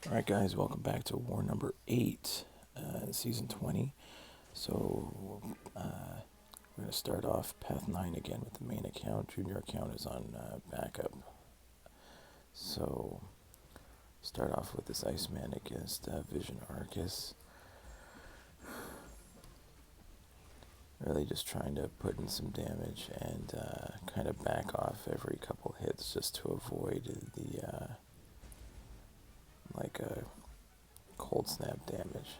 Alright guys, welcome back to war number 8, season 20. So, we're going to start off path 9 again with the main account. Junior account is on backup. So, start off with this Iceman against Vision Arcus. Really just trying to put in some damage and kind of back off every couple hits just to avoid the cold snap damage.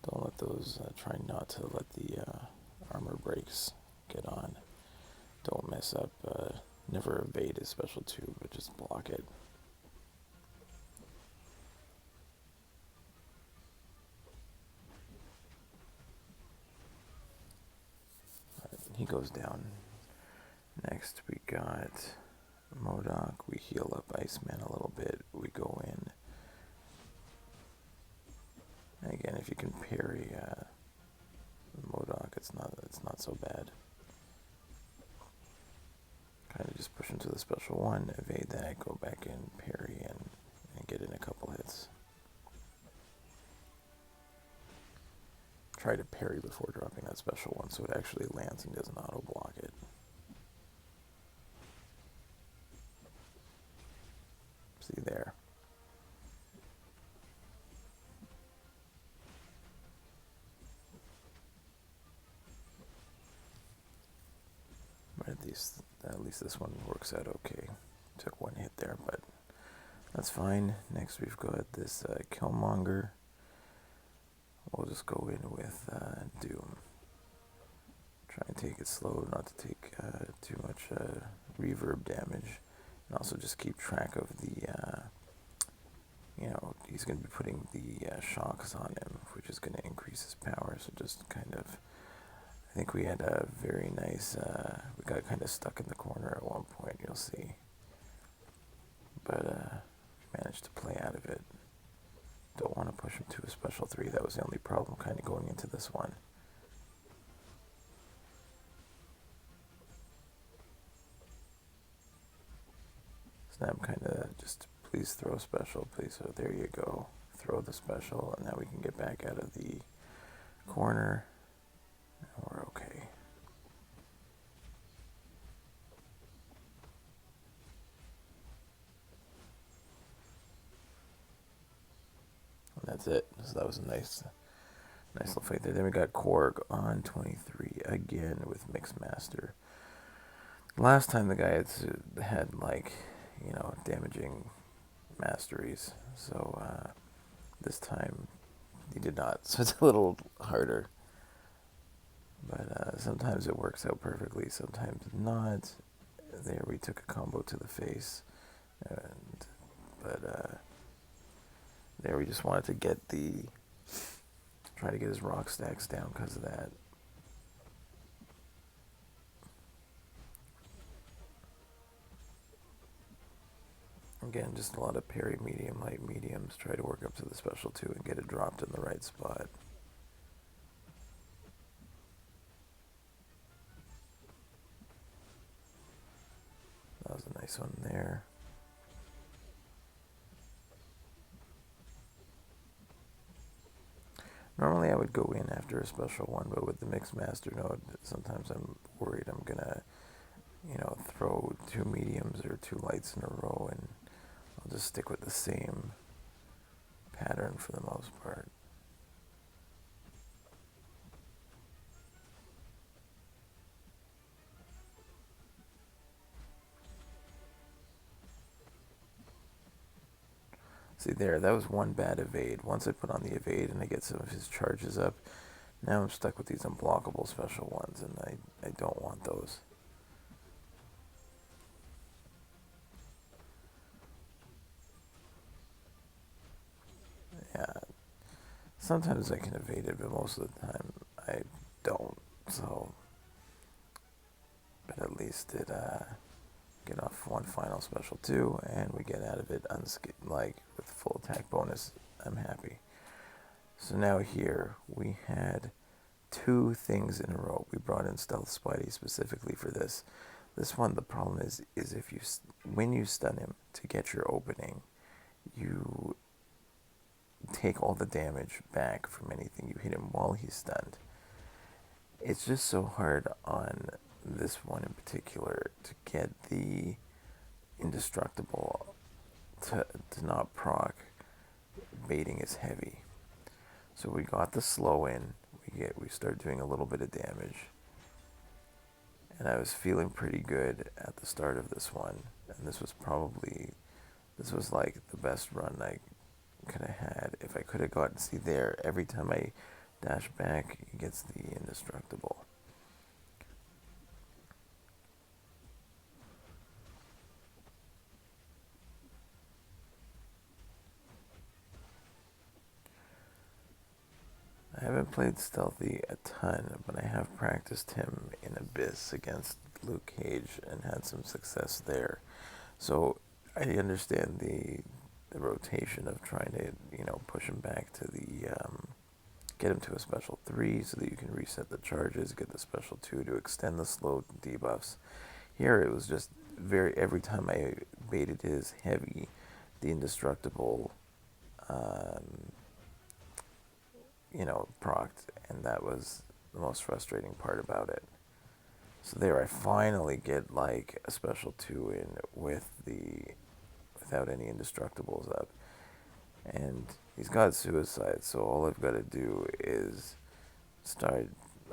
Don't let those, try not to let the armor breaks get on. Don't mess up, never evade his special 2, but just block it. He goes down. Next we got Modok. We heal up Iceman a little bit. We go in. And again, if you can parry Modok, it's not so bad. Kind of just push into the special 1, evade that, go back in, parry, and get in a couple hits. Try to parry before dropping that special 1 so it actually lands and doesn't auto block it. See there. But at least this one works out okay. Took 1 hit there, but that's fine. Next we've got this Killmonger. We'll just go in with Doom. Try and take it slow, not to take too much reverb damage. And also just keep track of the, he's going to be putting the shocks on him, which is going to increase his power. So just kind of, I think we had a very nice, we got kind of stuck in the corner at one point, you'll see. But managed to play out of it. Don't want to push him to a special 3. That was the only problem kind of going into this one. Snap kind of just, please throw special, please. So there you go. Throw the special, and now we can get back out of the corner. And we're okay. And that's it. So that was a nice little fight there. Then we got Korg on 23 again with Mixmaster. Last time the guy had damaging masteries. So this time he did not. So it's a little harder. But sometimes it works out perfectly, sometimes not. There we took a combo to the face. But there we just wanted to get try to get his rock stacks down because of that. Again, just a lot of parry, medium, light, mediums. Try to work up to the special 2 and get it dropped in the right spot. That was a nice one there. Normally I would go in after a special 1, but with the Mixmaster node, sometimes I'm worried I'm gonna, throw 2 mediums or 2 lights in a row, and I'll just stick with the same pattern for the most part. See there, that was 1 bad evade. Once I put on the evade and I get some of his charges up, now I'm stuck with these unblockable special 1s, and I don't want those. Yeah, sometimes I can evade it, but most of the time I don't. So, but at least it get off 1 final special 2, and we get out of it with full attack bonus. I'm happy. So now here we had 2 things in a row. We brought in Stealth Spidey specifically for this. This one, the problem is if you, when you stun him to get your opening, you take all the damage back from anything you hit him while he's stunned. It's just so hard on this one in particular to get the indestructible to not proc. Baiting is heavy. So we got the slow in, we start doing a little bit of damage. And I was feeling pretty good at the start of this one. And this was like the best run I could have had. If I could have gotten, see there, every time I dash back, he gets the indestructible. I haven't played Stealthy a ton, but I have practiced him in Abyss against Luke Cage and had some success there. So I understand the rotation of trying to, push him back to the, get him to a special 3 so that you can reset the charges, get the special 2 to extend the slow debuffs. Here it was just every time I baited his heavy, the indestructible, procced, and that was the most frustrating part about it. So there, I finally get like a special 2 in without any indestructibles up, and he's got suicide. So all I've got to do is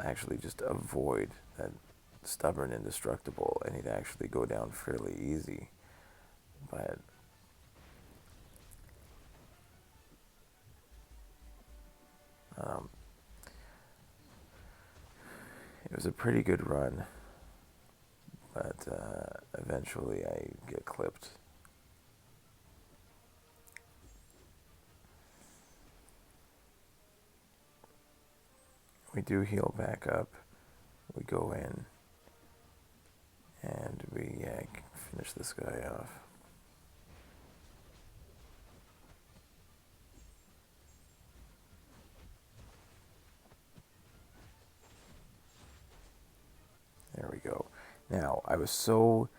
actually just avoid that stubborn indestructible, and he'd actually go down fairly easy. But it was a pretty good run, but eventually I get clipped. We do heal back up. We go in, and we finish this guy off. There we go. Now, I was so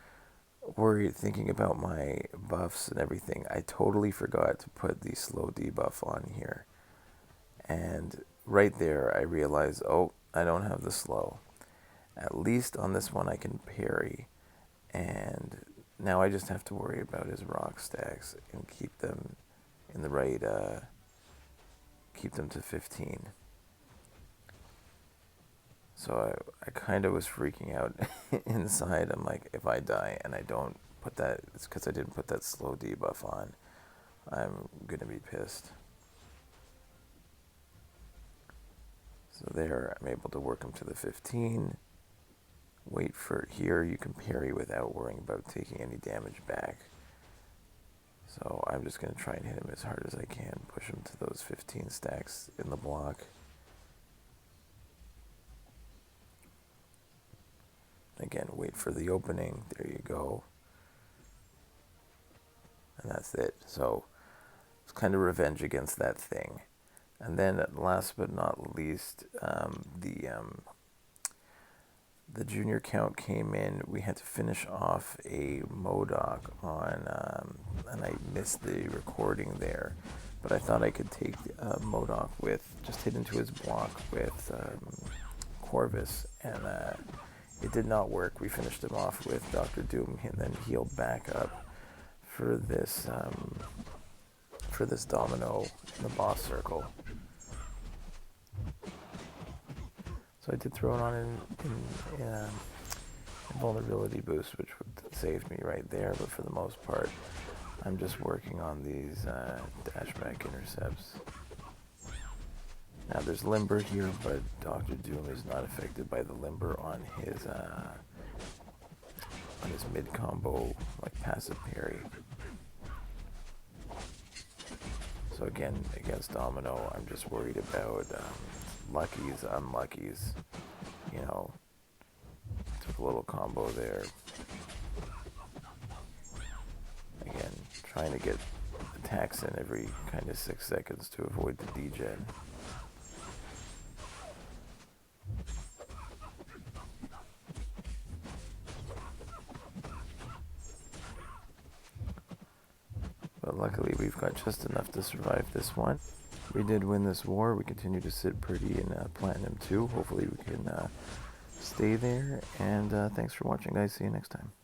worried thinking about my buffs and everything, I totally forgot to put the slow debuff on here. And right there, I realized, oh, I don't have the slow. At least on this one, I can parry. And now I just have to worry about his rock stacks and keep them in the right, keep them to 15. So I kind of was freaking out inside. I'm like, if I die and I don't put that, it's because I didn't put that slow debuff on, I'm going to be pissed. So there, I'm able to work him to the 15. Wait for here, you can parry without worrying about taking any damage back. So I'm just going to try and hit him as hard as I can, push him to those 15 stacks in the block. Again, wait for the opening. There you go. And that's it. So it's kind of revenge against that thing. And then last but not least, the junior count came in. We had to finish off a Modok on, and I missed the recording there. But I thought I could take Modok with, just hit into his block with Corvus, and it did not work. We finished him off with Dr. Doom and then healed back up for this Domino in the boss circle. So I did throw it on in vulnerability boost, which saved me right there, but for the most part, I'm just working on these dashback intercepts. Now there's limber here, but Dr. Doom is not affected by the limber on his mid combo, like passive parry. So again, against Domino, I'm just worried about luckies, unluckies. Took a little combo there. Again, trying to get attacks in every kind of 6 seconds to avoid the degen. But luckily we've got just enough to survive this one. We did win this war. We continue to sit pretty in Platinum 2. Hopefully we can stay there. And thanks for watching, guys. See you next time.